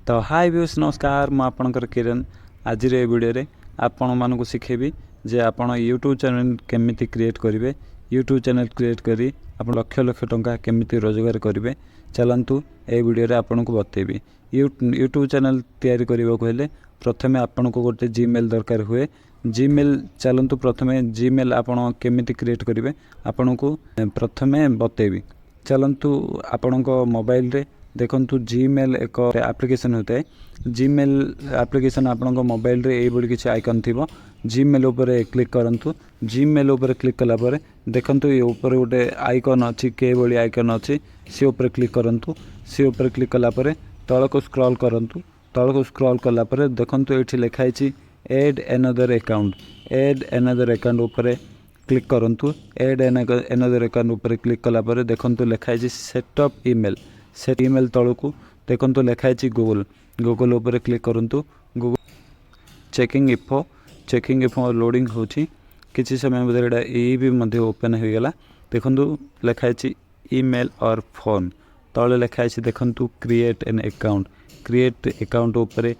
तो हाय व्यूअर्स नमस्कार मु आपनकर किरण आज रे वीडियो रे आपण मानकु सिखेबी जे आपण यूट्यूब चैनल केमिति क्रिएट करिवे। यूट्यूब चैनल क्रिएट करी आपण लक्ष लक्ष टंका केमिति रोजगार करिवे चलंतु ए वीडियो रे आपण को बतेबी। यूट्यूब चैनल तैयारी करिवो कहले प्रथमे आपण को गोटे जीमेल दरकार हुए। जीमेल चलंतु प्रथमे जीमेल आपण केमिति क्रिएट करिवे आपण को प्रथमे बतेबी। चलंतु आपण को मोबाइल रे देखंतु जीमेल एक एप्लिकेशन होता है। जीमेल एप्लिकेशन आपन मोबाइल रे ए बड़ी किसी आइकन थिबो। जीमेल ऊपर क्लिक करंतु। जीमेल ऊपर क्लिक कला परे देखंतु ये ऊपर गोटे आइकन अछि के बड़ी आइकन अछि से ऊपर क्लिक करंतु। से ऊपर क्लिक कला परे तळ को स्क्रॉल करंतु। तळ को स्क्रॉल कला परे देखंतु एठी लिखा अछि add another account. Add another account ऊपर क्लिक करंतु। ऐड अनदर अकाउंट ऊपर क्लिक कला परे देखंतु लिखा अछि सेटअप ईमेल। से ईमेल तळकू देखंतु लिखा अछि गूगल। गूगल ऊपर क्लिक करंतु। गूगल चेकिंग इफो लोडिंग होछि किछि समय मध्ये एडा ए भी मध्ये ओपन हो गेला। देखंतु लिखा अछि ईमेल और फोन तळे लिखा अछि देखंतु create an account. Create account ऊपर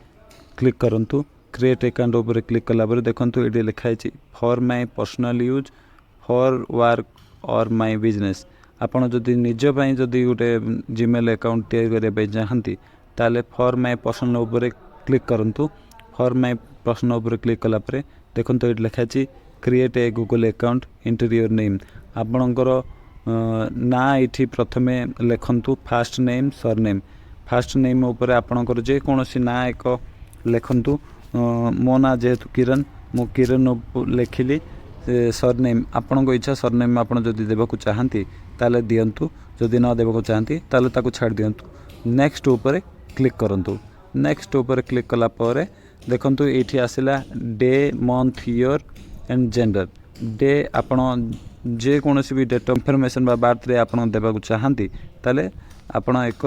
क्लिक करंतु। क्रिएट अकाउंट ऊपर क्लिक कला पर देखंतु एडी लिखा अछि for my personal use for work और माय बिजनेस। आपण जदि निज पई जदि गोटे जीमेल अकाउंट तैयार करे पई चाहंती ताले फॉर माय पर्सनल ऊपर क्लिक करंतु। फॉर माय पर्सनल ऊपर क्लिक कला परे देखंतु एडी लिखा अछि create a Google account enter your name. आपणकर ना इठी प्रथमे लेखंतु first name surname. First name ऊपर आपणकर जे कोनोसी ना एक लेखंतु। मो ना जेहेतु किरण मु किरण लेखिली। सरनेम आपण को इच्छा सरनेम आपण जदि देबा को चाहंती ताले दियंतु। जदि न देबा को चाहंती ताले ताकू छाड़ दियंतु। नेक्स्ट ऊपर क्लिक करंतु। नेक्स्ट ऊपर क्लिक कला परे देखंतु एठी आसिला day month year and gender. Day आपण जे कोनोसी भी डेट ऑफ इंफॉर्मेशन बा बर्थ रे आपण देबा को चाहंती ताले आपण एक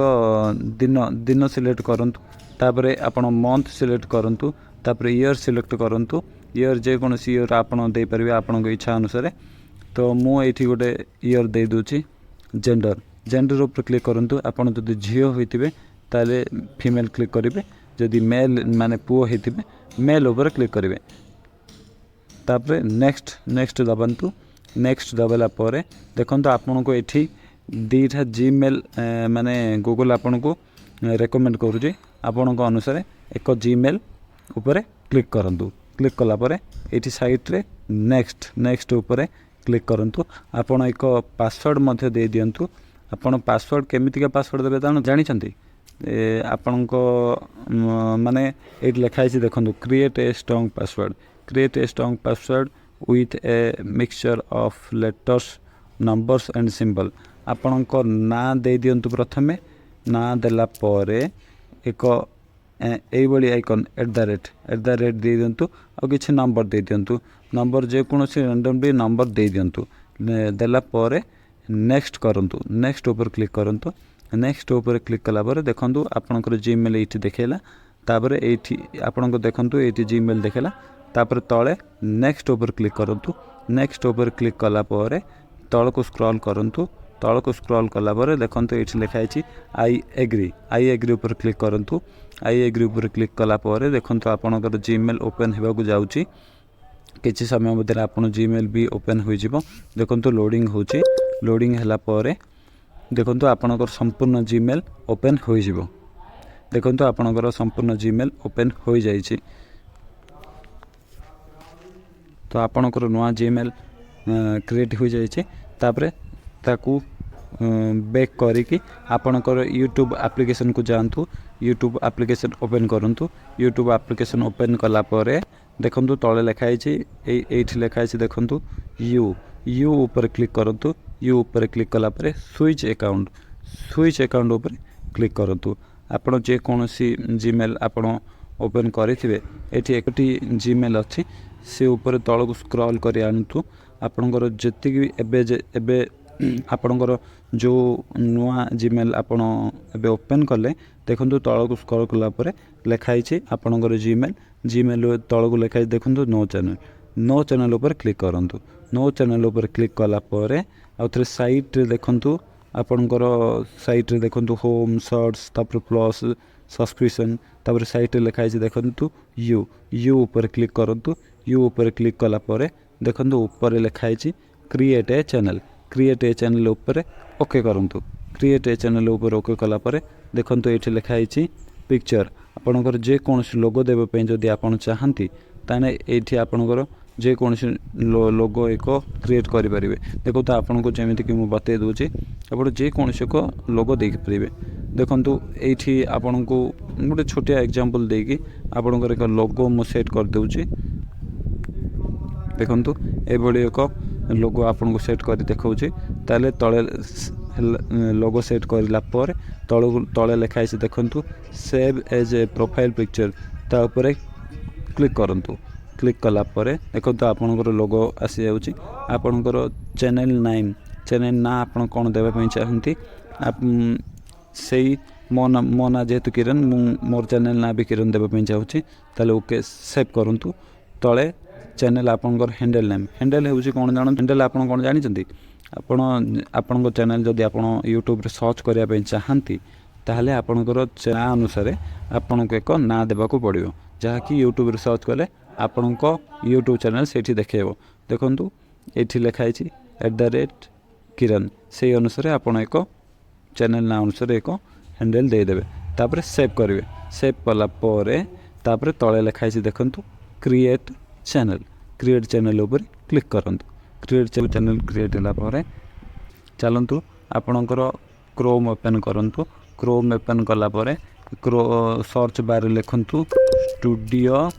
दिन सिलेक्ट करंतु। तापरे आपण मंथ सिलेक्ट करंतु। तापरे ईयर सिलेक्ट करंतु। ईयर जे कोनोसी ईयर आपण दे परबे आपण को इच्छा अनुसार। तो मु एठी गोटे ईयर दे दोची। जेंडर ऊपर क्लिक करंतु। आपण जदि झियो होइतिबे ताले फीमेल क्लिक करिवे। जदि मेल माने पुओ होइतिबे मेल ऊपर क्लिक करिवे। तापरे नेक्स्ट दबंतु। नेक्स्ट दबला परे देखंतु आपण को एठी दीटा जीमेल माने गूगल आपण को रेकमेंड करूची। आपण को अनुसार एक जीमेल ऊपर क्लिक करंतु। क्लिक कला परे एठी साइट रे नेक्स्ट ऊपर क्लिक करंतु। आपण एक पासवर्ड मध्ये दे दियंतु। आपण पासवर्ड केमिति का पासवर्ड देबे तानो जानि छथि। आपण को माने एट लिखा अछि देखंतु create a strong password. Create a strong password with a mixture of letters numbers and symbol. आपण को ना दे दियंतु। प्रथमे ना देला परे एक ए बड़ी आइकन एट द रेट दे दियंतु। आ किछि नंबर दे दियंतु। नंबर जे कोनोसी रैंडमली नंबर दे दियंतु। देला परे नेक्स्ट करंतु। नेक्स्ट ऊपर क्लिक करंतु। नेक्स्ट ऊपर क्लिक कला परे देखंतु आपनकर जीमेल एठी देखेला। तापरे एठी आपनको देखंतु एठी जीमेल देखेला। तापरे तळे नेक्स्ट ऊपर क्लिक करंतु। नेक्स्ट ऊपर क्लिक कला परे तळ को स्क्रॉल करंतु। तळ को स्क्रॉल कला परे देखंतु एठी लिखा अछि आई एग्री ऊपर क्लिक करंतु। आई एग्री ऊपर क्लिक कला परे देखंतु आपनकर जीमेल ओपन हेबा को जाउची। किछि समय मध्ये आपन जीमेल भी ओपन होई जिवो। देखंतु लोडिंग होची। लोडिंग हला परे देखंतु आपनकर संपूर्ण जीमेल ओपन होई जिवो। देखंतु आपनकर संपूर्ण जीमेल ओपन होई जाईची। तो आपनकर नवा जीमेल क्रिएट होई जाईची। तापरे ताकू बैक करी कि आपनकर यूट्यूब एप्लिकेशन को जानतु। यूट्यूब एप्लिकेशन ओपन करंतु। यूट्यूब एप्लिकेशन ओपन कला परे देखंतु तळे लिखा आइछि एठी लिखा आइछि देखंतु यू ऊपर क्लिक करंतु। यू ऊपर क्लिक कला परे स्विच अकाउंट ऊपर क्लिक करंतु। आपण जे कोनोसी जीमेल आपण ओपन करिथिबे एठी एकटी जीमेल अछि से ऊपर तळ को स्क्रॉल करी आनतु। आपनकर जति एबे आपनकर जो नुआ जीमेल आपण एबे ओपन करले देखंतु तळ को स्क्रॉल कला परे लिखा आइछि आपनकर जीमेल तळ को लिखा देखंतु नो चैनल ऊपर क्लिक करंतु। नो चैनल ऊपर क्लिक कला परे आउथरे साइट रे देखंतु आपनकर साइट रे देखंतु होम सर्च तापर प्लस सब्सक्रिप्शन तापर साइट लिखाई देखु यू यू ऊपर क्लिक करूँ यू ऊपर क्लिक कला परे देखु ऊपर लिखाई क्रिएट ए चैनल ऊपर ओके करूँ क्रिएट ए चैनल ऊपर ओके कला परे देखु ये लिखाई पिक्चर आपणकर जेकोसी लोगो देवाई जदि आप चाहती ताने ये आपणकर जेकोसी लोगो एक क्रिएट करेंगे देखो तो आपन को जमी कि मुझे बतई दूसरी आप जेकोसी एक लोगो देपारे देखु ये आपन को गोटे छोटिया एग्जांपल देकी आपणकर एक लोगो मु सेट कर दूची देखु ये एक लोगो आपन को सेट कर देखा ताले तले लोगो सेट करला पर तले लिखाई देखु save as a profile picture ता ऊपर क्लिक करंतु क्लिक कला परे देखो तो आपनकर लोगो आसी जाउची आपनकर चैनल ना आपन कोन देबा पई चाहंती आप सेही मो ना जेहेतु किरण मोर चैनल ना भी किरण देबा पई चाहूची ताले ओके सेव करंतु तले चैनल आपनकर हैंडल होउची कोन जान हैंडल आपन कोन जानि चंती आपन चैनल जदि आपन यूट्यूब रे सर्च करिया पई चाहंती ताहले आपनकर ना अनुसार आपन को एक ना देबा को पड़ियो जहाँकि यूट्यूब रे सर्च कले आपण को यूट्यूब चैनल से देखेब देखु ये लिखाई @किरण से अनुसार आपड़ एक चैनल ना अनुसार एक हैंडल देदेवे तापर सेव करेंगे सेव कलापर तले लिखाई देखु क्रिएट चैनल ऊपर क्लिक करूँ क्रिएट चैनल क्रिएट होगा चलतु आपणकर क्रोम ओपन करूँ क्रोम ओपन कलापर सर्च बार लिखु स्टूडियो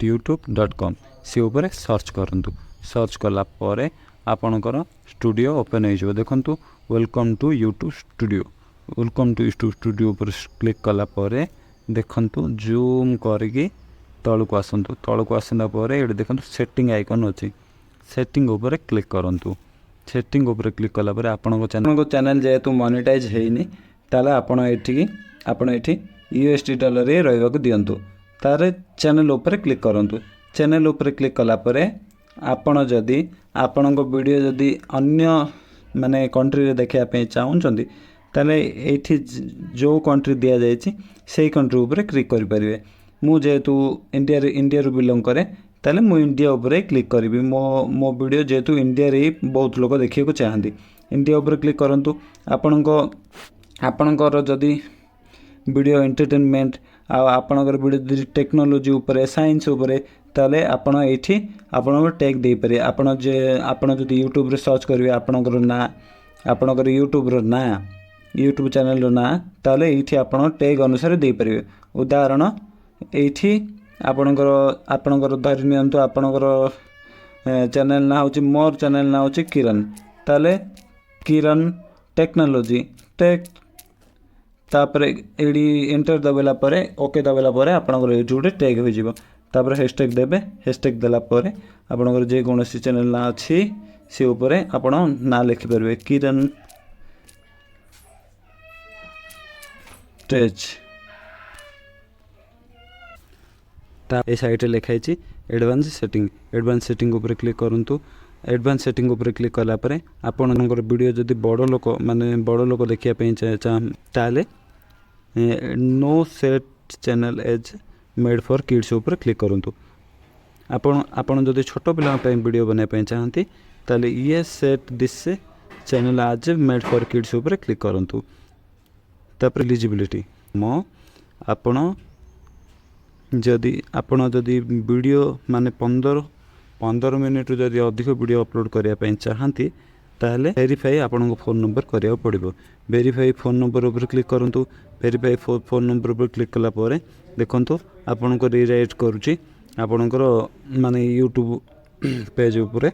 youtube.com से ऊपर सर्च करूँ सर्च कला परे आपणकर स्टूडियो ओपन हो देखु वेलकम टू यूट्यूब स्टूडियो पर क्लिक कला परे देखु जूम करके तलू आसतु तलू आसला ये देखो सेटिंग आइकन अच्छी सेटिंग ऊपर क्लिक करूँ सेटिंग ऊपर क्लिक कला पर आपन चैनल जेहेतु मोनेटाइज होनी ताले आपण ये USD डॉलर रे रहिबा को दियंतु तारे चैनल ऊपर क्लिक करूँ चैनल ऊपर क्लिक कला परे आपण जदि आपण वीडियो जदि अन्य माने कंट्री रे देखा पे चाहूँगी ताले एठी जो कंट्री दिया जायछि सेही कंट्री ऊपर क्लिक करि परिबे मु जेहेतु इंडिया रू बिलोंग करे ताले मु इंडिया ऊपर क्लिक करी मो वीडियो जेहेतु इंडिया रे बहुत लोग देखिए को चाहती इंडिया ऊपर क्लिक करूँ आपणकर जदि वीडियो एंटरटेनमेंट आपणकर वीडियो टेक्नोलोजी ऊपर साइंस ऊपर ताले आपण एठी आपण टैग दे पारे आपण जदि यूट्यूब रे सर्च करिवे आपणकर ना आपणकर यूट्यूब रो ना यूट्यूब चैनल रो ना ताले एठी आपण टैग अनुसार दे परिवे उदाहरण एठी आपणकर धरि नियंतु आपणकर चैनल ना होची मोर चैनल ना होची किरण ताले किरण टेक्नोलोजी टेक तापर एडी एंटर दबेला परे ओके दबेला परे आपणकर यूट्यूब रे टैग हो जिवो तापर हैशटैग देबे हैशटैग देला परे आपणकर जे कोनोसी चैनल ना अछि से ऊपर आपण ना लिखि परबे किरण टेच ए साइट लिखाई एडवांस सेटिंग ऊपर क्लिक करूँ एडवांस सेटिंग ऊपर क्लिक कला परे आपनकर वीडियो जदि बड़ लोक देखिया ताले no set channel as made for kids ऊपर क्लिक करूँ आपन जदि छोट पिला वीडियो बनाई चाहती ताले ये सेट दिस चैनल आज मेड फॉर किड्स ऊपर क्लिक करूँ तापर एलिजिबिलिटी आपण जदि वीडियो माने 15 मिनट जदि अधिक वीडियो अपलोड करने चाहती ताहले वेरीफाई आपन फोन नंबर करिया पड़िबो वेरीफाई फोन नंबर ऊपर क्लिक करूँ वेरीफाई फोन नंबर ऊपर क्लिक कला परे देखंतु आपन को रिराइट करूची आपनकर माने यूट्यूब पेज ऊपर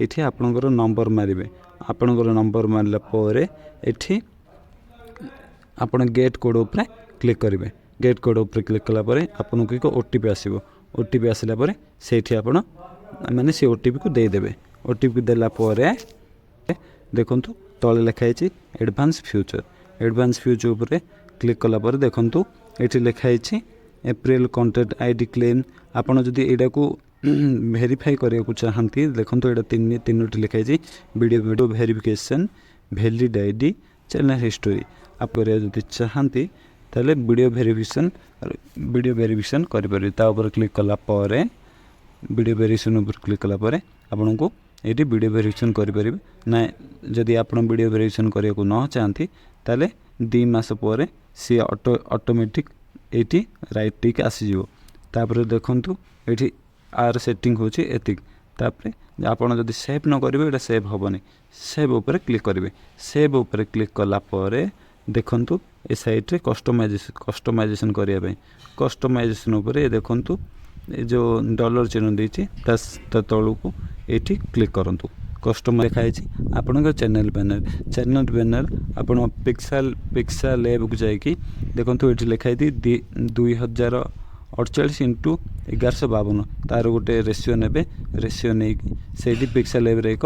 एठी आपनकर नंबर मारिबे आपनकर नंबर मारला परे एठी आपन गेट कोड ऊपर क्लिक करेंगे गेट कोड ऊपर क्लिक कला परे आपन को एक ओटीपी आसीबो ओटीपी आसिला परे सेठी आपन माने से ओटीपी को दे देबे ओटीपी देला परे देखंतु तळे लिखा है एडवांस फ्यूचर ऊपर क्लिक कला देखु ये लिखाई एप्रिल कंटेंट आईडी क्लेम आपड़ जदि यहाँ को भेरीफाई करने चाहती देखो ये तीनोटी लिखाई video verification valid ID channel history आप जब चाहती ताले वीडियो वेरिफिकेशन कर क्लिक कलापर वीडियो वेरिफिकेशन ऊपर क्लिक कलापर आपन को ये वीडियो वेरिफिकेशन करेंगे ना जदि आप वीडियो वेरिफिकेशन करने को न चाहती ताले 2 मास पर सी ऑटोमेटिक ये राइट टिक आसीज तापर देखंतु ये आर सेटिंग होची एतिक तापर आपन जदि सेव न करेंगे ये सेव हेनी सेव ऊपर क्लिक करेंगे सेव ऊपर क्लिक कलापर देखंतु ए साइट रे कस्टमाइजेशन करने कस्टमाइजेशन उपर ये देखंतु जो डॉलर चिन्ह देती तलू को ये क्लिक करूँ कस्टम देखाई आपण चैनल बैनर आपण पिक्सा लैब को जाकि देखो ये लिखाई 2048 इंटू 1152 तार गोटे रेसीो ने रेसीो नहीं से पिक्सा लैब एक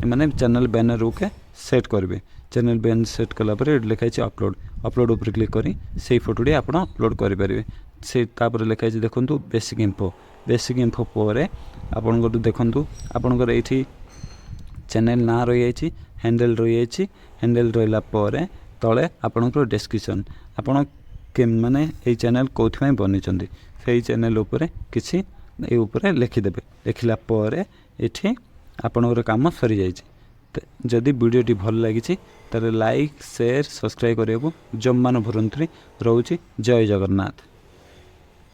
माने चैनल बैनर के सेट करेंगे चैनल बैनर सेट कलापर ये लिखाई अपलोड उपर क्लिक करी से फोटोटी आप अपलोड करेंगे से तापर लिखाई देखो बेसिक इन्फो पर आपन देखु आपणकर ये चैनल ना रही हैंडल रही हैंडल रहा तले आपणकर डिस्क्रिप्शन आपड़ के माने ये चैनल कौन बनी से चैनल उपर किसी ये लिखिदेवे लिखला ये आपणकर काम सरी जाइए जदि वीडियोटी भल लगी तारे लाइक शेयर सब्सक्राइब करने को जम्मा न भूलु रोचे जय जगन्नाथ।